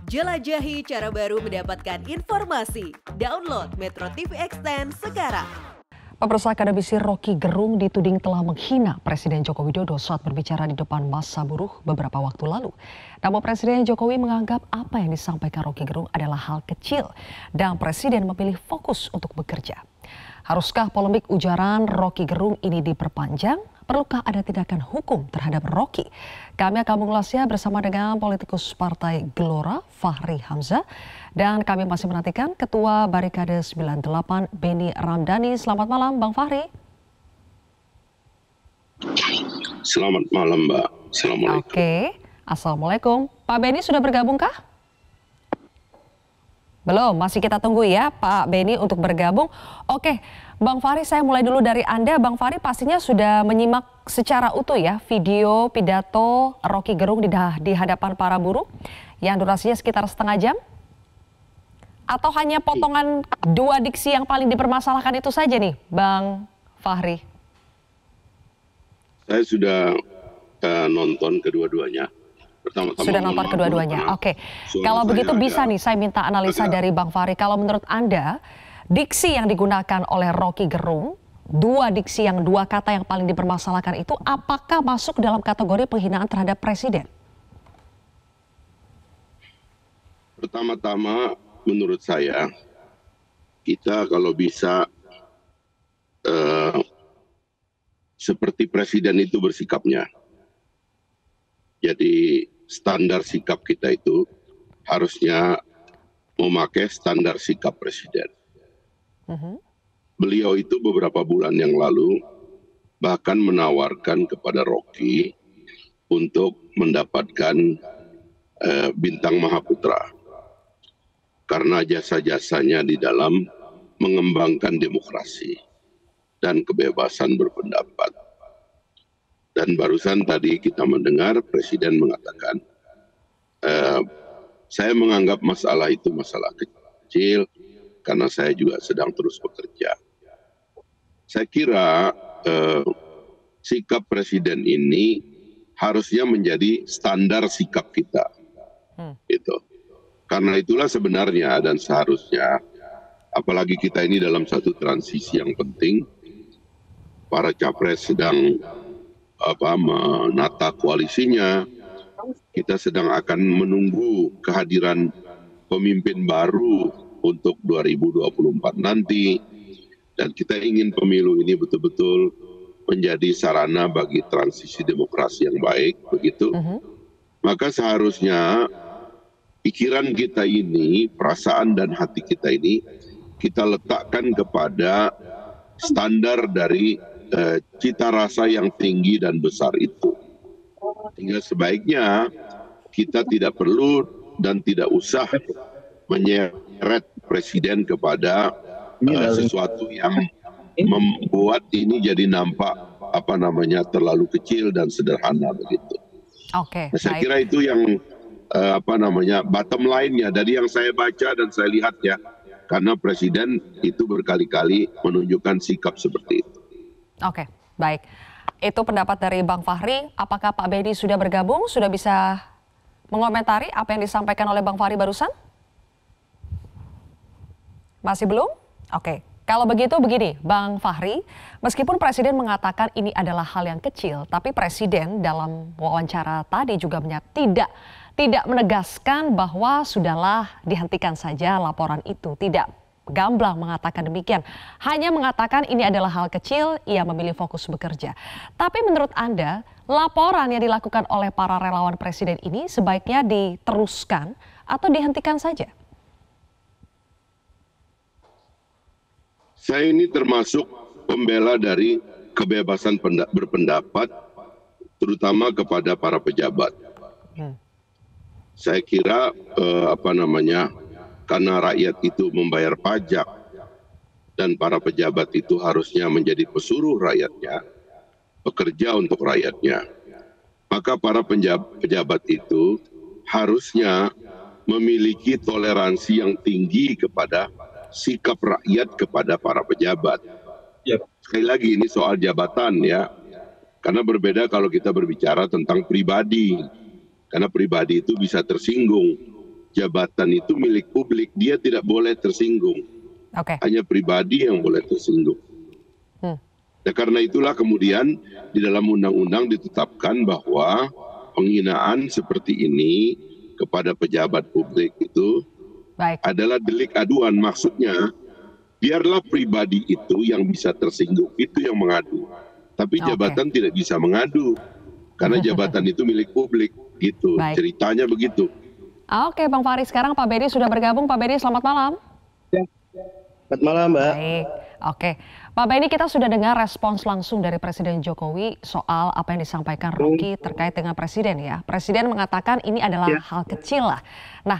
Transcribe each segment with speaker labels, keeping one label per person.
Speaker 1: Jelajahi cara baru mendapatkan informasi. Download Metro TV Extend sekarang.
Speaker 2: Pemirsa, akademisi Rocky Gerung dituding telah menghina Presiden Joko Widodo saat berbicara di depan massa buruh beberapa waktu lalu. Namun Presiden Jokowi menganggap apa yang disampaikan Rocky Gerung adalah hal kecil dan Presiden memilih fokus untuk bekerja. Haruskah polemik ujaran Rocky Gerung ini diperpanjang? Perlukah ada tindakan hukum terhadap Rocky? Kami akan mengulasnya bersama dengan politikus Partai Gelora, Fahri Hamzah. Dan kami masih menantikan Ketua Barikade 98, Benny Ramdhani. Selamat malam, Bang Fahri.
Speaker 3: Selamat malam, Mbak. Assalamualaikum.
Speaker 2: Oke, Assalamualaikum. Pak Benny sudah bergabung kah? Belum, masih kita tunggu ya Pak Benny untuk bergabung. Oke, Bang Fahri, saya mulai dulu dari Anda. Bang Fahri pastinya sudah menyimak secara utuh ya video pidato Rocky Gerung di hadapan para buruh yang durasinya sekitar setengah jam? Atau hanya potongan dua diksi yang paling dipermasalahkan itu saja nih, Bang Fahri?
Speaker 3: Saya sudah nonton kedua-duanya.
Speaker 2: Sudah nonton kedua-duanya. Oke. Kalau begitu bisa nih saya minta analisa dari Bang Fahri. Kalau menurut Anda, diksi yang digunakan oleh Rocky Gerung, dua kata yang paling dipermasalahkan itu apakah masuk dalam kategori penghinaan terhadap Presiden?
Speaker 3: Pertama-tama menurut saya, kita kalau bisa seperti Presiden itu bersikapnya. Jadi standar sikap kita itu harusnya memakai standar sikap Presiden. Beliau itu beberapa bulan yang lalu bahkan menawarkan kepada Rocky untuk mendapatkan bintang Mahaputra karena jasa-jasanya di dalam mengembangkan demokrasi dan kebebasan berpendapat. Dan barusan tadi kita mendengar Presiden mengatakan, saya menganggap masalah itu masalah kecil karena saya juga sedang terus bekerja. Saya kira sikap Presiden ini harusnya menjadi standar sikap kita. Gitu. Karena itulah sebenarnya dan seharusnya, apalagi kita ini dalam satu transisi yang penting, para capres sedang menata koalisinya, kita sedang akan menunggu kehadiran pemimpin baru untuk 2024 nanti, dan kita ingin pemilu ini betul-betul menjadi sarana bagi transisi demokrasi yang baik, begitu. Maka seharusnya pikiran kita ini, perasaan dan hati kita ini, kita letakkan kepada standar dari cita rasa yang tinggi dan besar itu. Sehingga sebaiknya kita tidak perlu dan tidak usah menyeret Presiden kepada sesuatu yang membuat ini jadi nampak terlalu kecil dan sederhana begitu.
Speaker 2: Oke.
Speaker 3: Saya kira itu yang bottom line-nya dari yang saya baca dan saya lihat ya, karena Presiden itu berkali-kali menunjukkan sikap seperti itu.
Speaker 2: Oke, baik. Itu pendapat dari Bang Fahri. Apakah Pak Benny sudah bergabung? Sudah bisa mengomentari apa yang disampaikan oleh Bang Fahri barusan? Masih belum? Oke. Kalau begitu begini, Bang Fahri, meskipun Presiden mengatakan ini adalah hal yang kecil, tapi Presiden dalam wawancara tadi juga tidak menegaskan bahwa sudahlah dihentikan saja laporan itu. Tidak gamblang mengatakan demikian. Hanya mengatakan ini adalah hal kecil, ia memilih fokus bekerja. Tapi menurut Anda, laporan yang dilakukan oleh para relawan Presiden ini sebaiknya diteruskan atau dihentikan saja?
Speaker 3: Saya ini termasuk pembela dari kebebasan berpendapat, terutama kepada para pejabat. Saya kira karena rakyat itu membayar pajak dan para pejabat itu harusnya menjadi pesuruh rakyatnya, bekerja untuk rakyatnya. Maka para pejabat itu harusnya memiliki toleransi yang tinggi kepada sikap rakyat kepada para pejabat. Sekali lagi ini soal jabatan ya, karena berbeda kalau kita berbicara tentang pribadi, karena pribadi itu bisa tersinggung. jabatan itu milik publik, dia tidak boleh tersinggung. Hanya pribadi yang boleh tersinggung. Ya, karena itulah kemudian di dalam undang-undang ditetapkan bahwa penghinaan seperti ini kepada pejabat publik itu adalah delik aduan. Maksudnya biarlah pribadi itu yang bisa tersinggung, itu yang mengadu. Tapi jabatan tidak bisa mengadu karena jabatan itu milik publik, gitu. Ceritanya begitu.
Speaker 2: Oke, Bang Fahri, sekarang Pak Benny sudah bergabung. Pak Benny, selamat malam.
Speaker 4: Selamat malam, Mbak.
Speaker 2: Baik, oke. Pak Benny, kita sudah dengar respons langsung dari Presiden Jokowi soal apa yang disampaikan Rocky terkait dengan Presiden ya. Presiden mengatakan ini adalah hal kecil lah. Nah,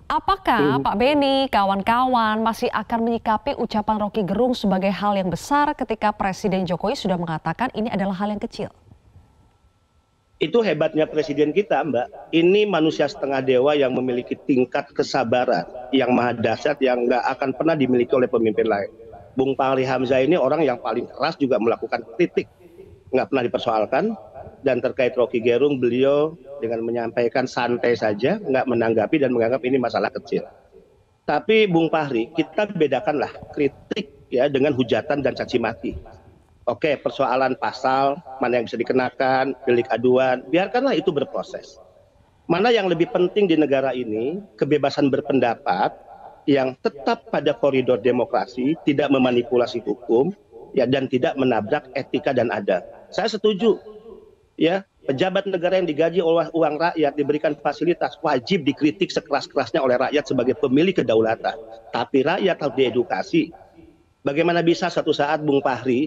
Speaker 2: apakah Pak Benny, kawan-kawan masih akan menyikapi ucapan Rocky Gerung sebagai hal yang besar ketika Presiden Jokowi sudah mengatakan ini adalah hal yang kecil?
Speaker 4: Itu hebatnya presiden kita, Mbak. Ini manusia setengah dewa yang memiliki tingkat kesabaran yang maha dahsyat yang nggak akan pernah dimiliki oleh pemimpin lain. Bung Fahri Hamzah ini orang yang paling keras juga melakukan kritik, nggak pernah dipersoalkan. Dan terkait Rocky Gerung, beliau dengan menyampaikan santai saja, nggak menanggapi dan menganggap ini masalah kecil. Tapi Bung Fahri, kita bedakanlah kritik ya dengan hujatan dan caci maki. Oke, persoalan pasal, mana yang bisa dikenakan, delik aduan, biarkanlah itu berproses. Mana yang lebih penting di negara ini, kebebasan berpendapat yang tetap pada koridor demokrasi, tidak memanipulasi hukum, ya, dan tidak menabrak etika dan adab. Saya setuju, ya, pejabat negara yang digaji oleh uang rakyat, diberikan fasilitas, wajib dikritik sekeras-kerasnya oleh rakyat sebagai pemilik kedaulatan. Tapi rakyat harus diedukasi. Bagaimana bisa satu saat Bung Fahri,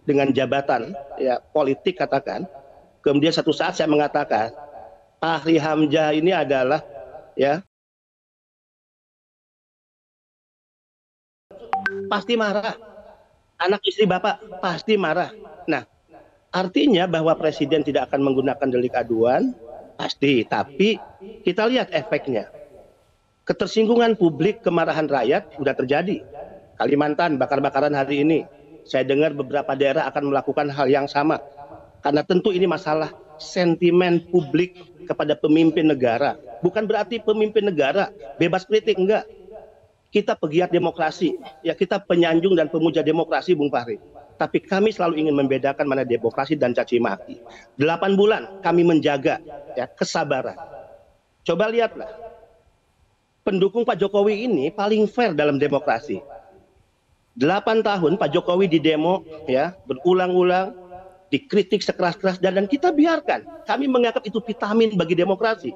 Speaker 4: dengan jabatan ya politik katakan, kemudian satu saat saya mengatakan Fahri Hamzah ini adalah ya pasti marah, anak istri bapak pasti marah. Nah, artinya bahwa presiden tidak akan menggunakan delik aduan pasti, tapi kita lihat efeknya, ketersinggungan publik, kemarahan rakyat sudah terjadi. Kalimantan bakar-bakaran hari ini. Saya dengar beberapa daerah akan melakukan hal yang sama. Karena tentu ini masalah sentimen publik kepada pemimpin negara. Bukan berarti pemimpin negara bebas kritik, enggak. Kita pegiat demokrasi, ya kita penyanjung dan pemuja demokrasi, Bung Fahri. Tapi kami selalu ingin membedakan mana demokrasi dan caci maki. 8 bulan kami menjaga ya kesabaran. Coba lihatlah. Pendukung Pak Jokowi ini paling fair dalam demokrasi. 8 tahun Pak Jokowi di demo ya berulang-ulang, dikritik sekeras-keras dan kita biarkan. Kami menganggap itu vitamin bagi demokrasi.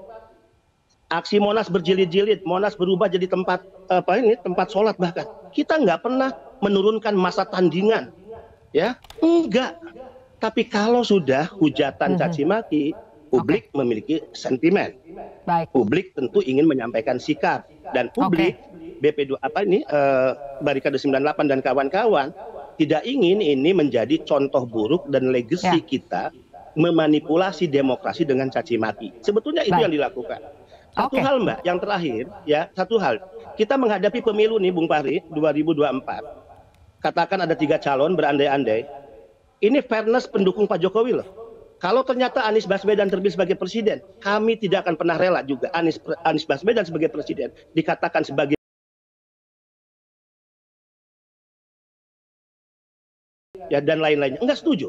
Speaker 4: Aksi Monas berjilid-jilid, Monas berubah jadi tempat tempat sholat bahkan. Kita nggak pernah menurunkan masa tandingan, ya enggak. Tapi kalau sudah hujatan caci maki, publik memiliki sentimen. Publik tentu ingin menyampaikan sikap dan publik BP2 Barikade 98 dan kawan-kawan tidak ingin ini menjadi contoh buruk dan legasi kita memanipulasi demokrasi dengan caci maki. Sebetulnya itu yang dilakukan. Satu hal, Mbak, yang terakhir ya, satu hal. Kita menghadapi pemilu nih Bung Fahri 2024. Katakan ada 3 calon berandai-andai. Ini fairness pendukung Pak Jokowi loh. Kalau ternyata Anies Baswedan terpilih sebagai presiden, kami tidak akan pernah rela juga Anies Baswedan sebagai presiden dikatakan sebagai ya dan lain-lainnya. Enggak setuju.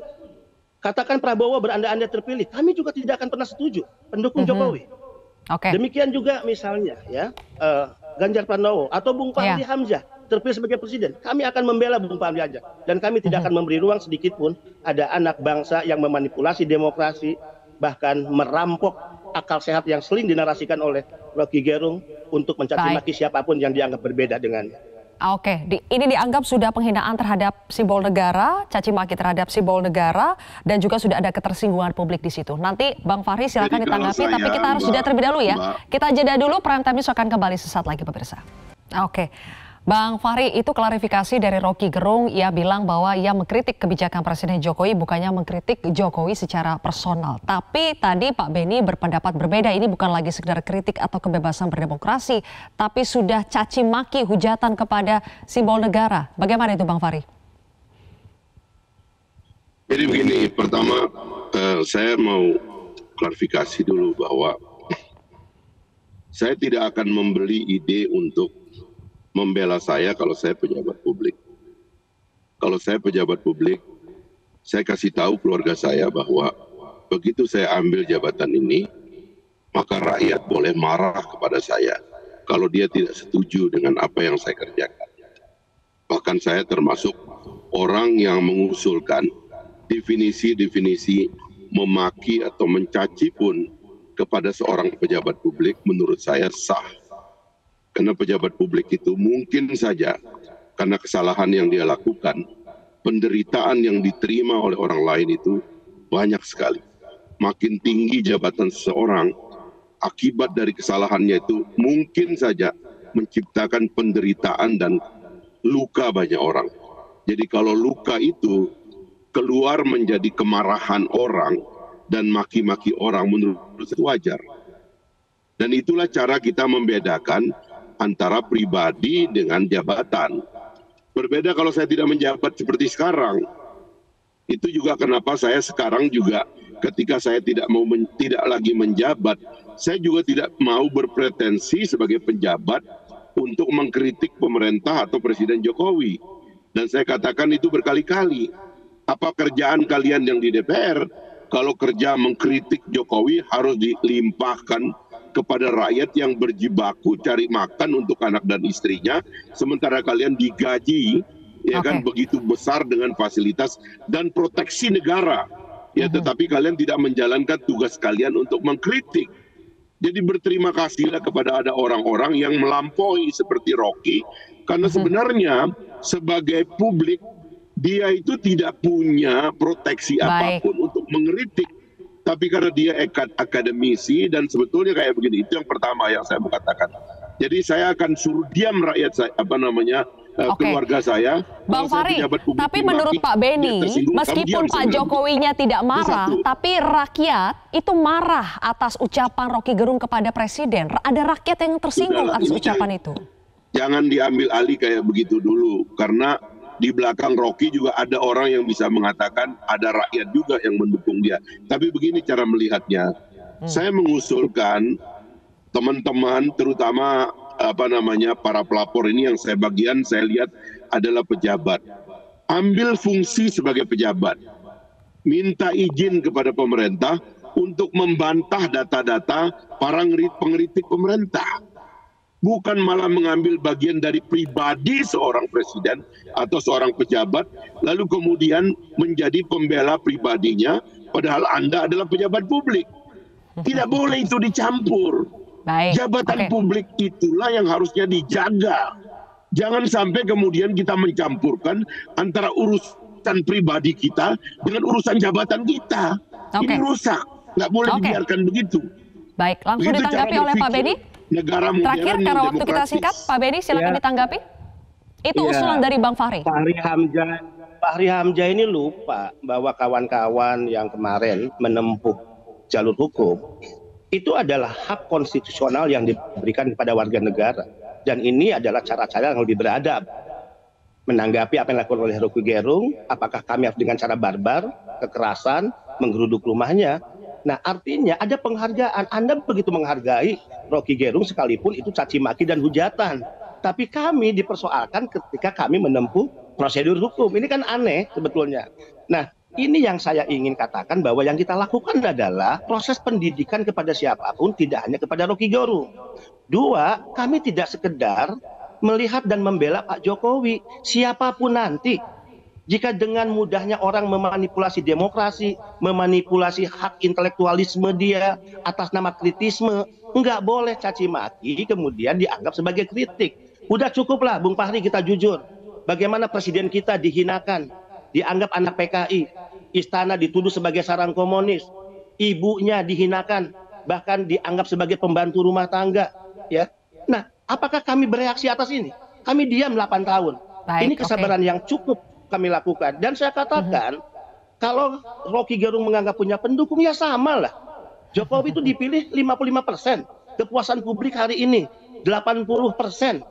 Speaker 4: Katakan Prabowo berandai-andai terpilih, kami juga tidak akan pernah setuju pendukung Jokowi. Demikian juga misalnya ya Ganjar Pranowo atau Bung Fahri Hamzah terpilih sebagai presiden, kami akan membela Bung Fahri Hamzah dan kami tidak akan memberi ruang sedikit pun ada anak bangsa yang memanipulasi demokrasi, bahkan merampok akal sehat yang sering dinarasikan oleh Rocky Gerung untuk mencaci maki siapapun yang dianggap berbeda dengannya.
Speaker 2: Ini dianggap sudah penghinaan terhadap simbol negara, caci maki terhadap simbol negara, dan juga sudah ada ketersinggungan publik di situ. Nanti Bang Fahri silakan ditanggapi, tapi kita harus jeda terlebih dahulu ya. Kita jeda dulu, Prime Time News akan kembali sesaat lagi pemirsa. Bang Fahri, itu klarifikasi dari Rocky Gerung. Ia bilang bahwa ia mengkritik kebijakan Presiden Jokowi, bukannya mengkritik Jokowi secara personal. Tapi tadi Pak Benny berpendapat berbeda. Ini bukan lagi sekedar kritik atau kebebasan berdemokrasi, tapi sudah caci maki, hujatan kepada simbol negara. Bagaimana itu Bang Fahri?
Speaker 3: Jadi begini, pertama saya mau klarifikasi dulu bahwa Saya tidak akan membeli ide untuk membela saya kalau saya pejabat publik. Kalau saya pejabat publik, saya kasih tahu keluarga saya bahwa begitu saya ambil jabatan ini, maka rakyat boleh marah kepada saya kalau dia tidak setuju dengan apa yang saya kerjakan. Bahkan saya termasuk orang yang mengusulkan definisi-definisi memaki atau mencaci pun kepada seorang pejabat publik menurut saya sah. Karena pejabat publik itu mungkin saja karena kesalahan yang dia lakukan, penderitaan yang diterima oleh orang lain itu banyak sekali. Makin tinggi jabatan seseorang, akibat dari kesalahannya itu mungkin saja menciptakan penderitaan dan luka banyak orang. Jadi kalau luka itu keluar menjadi kemarahan orang dan maki-maki orang, menurut saya wajar. Dan itulah cara kita membedakan antara pribadi dengan jabatan. Berbeda kalau saya tidak menjabat seperti sekarang. Itu juga kenapa saya sekarang juga ketika saya tidak lagi menjabat, saya juga tidak mau berpretensi sebagai penjabat untuk mengkritik pemerintah atau Presiden Jokowi. Dan saya katakan itu berkali-kali. Apa kerjaan kalian yang di DPR? Kalau kerja mengkritik Jokowi harus dilimpahkan kepada rakyat yang berjibaku cari makan untuk anak dan istrinya, sementara kalian digaji ya kan begitu besar dengan fasilitas dan proteksi negara. Ya, tetapi kalian tidak menjalankan tugas kalian untuk mengkritik. Jadi berterima kasihlah kepada ada orang-orang yang melampaui seperti Rocky, karena sebenarnya sebagai publik dia itu tidak punya proteksi apapun untuk mengkritik. Tapi karena dia akademisi dan sebetulnya kayak begini, itu yang pertama yang saya mau katakan. Jadi saya akan suruh diam rakyat saya, keluarga saya.
Speaker 2: Bang Fahri, tapi menurut Pak Beni, meskipun Pak Jokowinya tidak marah, tapi rakyat itu marah atas ucapan Rocky Gerung kepada Presiden. Ada rakyat yang tersinggung atas ucapan itu.
Speaker 3: Jangan diambil alih kayak begitu dulu, karena di belakang Rocky juga ada orang yang bisa mengatakan ada rakyat juga yang mendukung dia. Tapi begini cara melihatnya, saya mengusulkan teman-teman, terutama para pelapor ini yang saya lihat adalah pejabat. Ambil fungsi sebagai pejabat. Minta izin kepada pemerintah untuk membantah data-data para pengkritik pemerintah. Bukan malah mengambil bagian dari pribadi seorang presiden atau seorang pejabat, lalu kemudian menjadi pembela pribadinya, padahal Anda adalah pejabat publik. Tidak boleh itu dicampur. Jabatan publik itulah yang harusnya dijaga. Jangan sampai kemudian kita mencampurkan antara urusan pribadi kita dengan urusan jabatan kita. Ini rusak, nggak boleh dibiarkan begitu.
Speaker 2: Baik, langsung begitu ditanggapi oleh Pak Beni. Terakhir, karena waktu kita singkat, Pak Beni silakan ditanggapi. Itu usulan dari Bang Fahri.
Speaker 4: Fahri Hamzah ini lupa bahwa kawan-kawan yang kemarin menempuh jalur hukum itu adalah hak konstitusional yang diberikan kepada warga negara. Dan ini adalah cara-cara yang lebih beradab. Menanggapi apa yang dilakukan oleh Rocky Gerung, apakah kami harus dengan cara barbar, kekerasan, menggeruduk rumahnya. Nah, artinya ada penghargaan. Anda begitu menghargai Rocky Gerung sekalipun itu caci maki dan hujatan. Tapi kami dipersoalkan ketika kami menempuh prosedur hukum. Ini kan aneh sebetulnya. Nah, ini yang saya ingin katakan bahwa yang kita lakukan adalah proses pendidikan kepada siapapun, tidak hanya kepada Rocky Gerung. Dua, kami tidak sekedar melihat dan membela Pak Jokowi. Siapapun nanti. Jika dengan mudahnya orang memanipulasi demokrasi, memanipulasi hak intelektualisme dia atas nama kritisme, nggak boleh caci maki kemudian dianggap sebagai kritik. Udah cukuplah Bung Fahri, kita jujur. Bagaimana presiden kita dihinakan, dianggap anak PKI, istana dituduh sebagai sarang komunis, ibunya dihinakan, bahkan dianggap sebagai pembantu rumah tangga. Ya, nah apakah kami bereaksi atas ini? Kami diam 8 tahun. Ini kesabaran yang cukup kami lakukan. Dan saya katakan, kalau Rocky Gerung menganggap punya pendukung, ya sama lah. Jokowi itu dipilih 55%. Kepuasan publik hari ini 80%.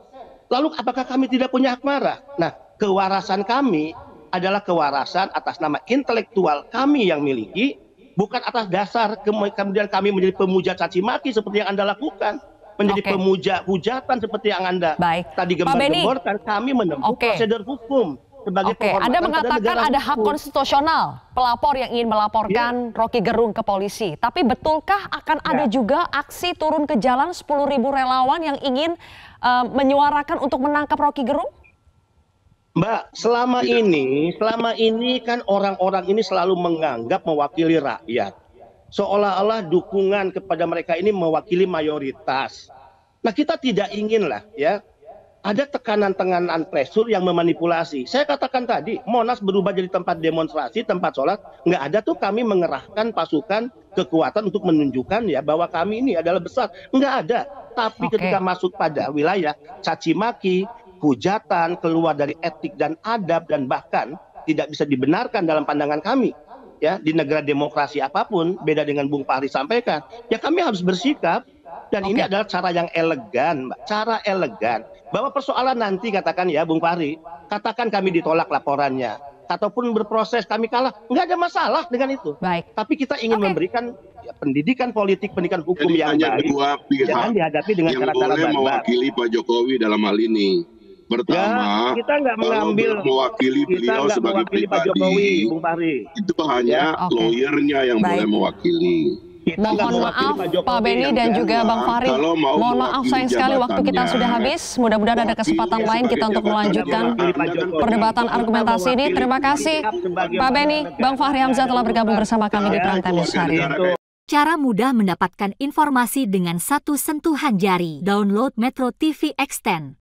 Speaker 4: Lalu apakah kami tidak punya hak marah? Nah, kewarasan kami adalah kewarasan atas nama intelektual kami yang miliki, bukan atas dasar kemudian kami menjadi pemuja caci maki seperti yang Anda lakukan. menjadi
Speaker 2: Oke.
Speaker 4: hujatan seperti yang Anda
Speaker 2: Baik.
Speaker 4: tadi
Speaker 2: Pak Beni.
Speaker 4: gembar-gemborkan. Kami menempuh
Speaker 2: Oke.
Speaker 4: prosedur hukum sebagai
Speaker 2: Oke, Anda
Speaker 4: penghormatan pada
Speaker 2: mengatakan
Speaker 4: negara
Speaker 2: ada hak
Speaker 4: hukum.
Speaker 2: konstitusional pelapor yang ingin melaporkan Rocky Gerung ke polisi. Tapi betulkah akan ada juga aksi turun ke jalan 10.000 relawan yang ingin menyuarakan untuk menangkap Rocky Gerung?
Speaker 4: Mbak, selama ini kan orang-orang ini selalu menganggap mewakili rakyat. Seolah-olah dukungan kepada mereka ini mewakili mayoritas. Nah, kita tidak inginlah ya ada tekanan-tekanan pressure yang memanipulasi. Saya katakan tadi, Monas berubah jadi tempat demonstrasi, tempat sholat. Nggak ada tuh kami mengerahkan pasukan kekuatan untuk menunjukkan ya bahwa kami ini adalah besar. Nggak ada. Tapi ketika masuk pada wilayah caci maki, hujatan, keluar dari etik dan adab, dan bahkan tidak bisa dibenarkan dalam pandangan kami. Ya, di negara demokrasi apapun, beda dengan Bung Fahri sampaikan, ya kami harus bersikap. Dan ini adalah cara yang elegan, Mbak. Cara elegan. Bahwa persoalan nanti katakan ya Bung Fahri, katakan kami ditolak laporannya, ataupun berproses kami kalah, nggak ada masalah dengan itu.
Speaker 2: Baik.
Speaker 4: Tapi kita ingin memberikan ya, pendidikan politik, pendidikan hukum
Speaker 3: Jadi
Speaker 4: yang
Speaker 3: hanya
Speaker 4: baik.
Speaker 3: dua pihak
Speaker 4: Jangan dihadapi dengan
Speaker 3: yang
Speaker 4: cara-cara
Speaker 3: boleh
Speaker 4: barbar.
Speaker 3: mewakili Pak Jokowi dalam hal ini. Pertama,
Speaker 4: Ya, kita nggak
Speaker 3: kalau
Speaker 4: mengambil,
Speaker 3: mewakili
Speaker 4: kita
Speaker 3: beliau
Speaker 4: nggak
Speaker 3: sebagai
Speaker 4: mewakili Pak Jokowi,
Speaker 3: pribadi,
Speaker 4: Bung Fahri.
Speaker 3: itu hanya
Speaker 2: Oke.
Speaker 3: lawyernya yang
Speaker 2: Baik.
Speaker 3: boleh mewakili.
Speaker 4: Kita nggak
Speaker 2: Mohon
Speaker 4: mewakili
Speaker 2: maaf
Speaker 4: Pak Jokowi.
Speaker 2: Pak Beni dan juga Bang Fahri.
Speaker 3: Kalau mau
Speaker 2: Mohon maaf
Speaker 3: mewakili
Speaker 2: sayang sekali waktu kita
Speaker 3: jabatannya,
Speaker 2: sudah habis. Mudah-mudahan ada kesempatan lain kita untuk melanjutkan perdebatan argumentasi ini. Terima kasih Pak Beni, Bang Fahri Hamzah telah bergabung bersama kami di Prime Time News hari ini.
Speaker 5: Cara mudah mendapatkan informasi dengan satu sentuhan jari. Download Metro TV Extend.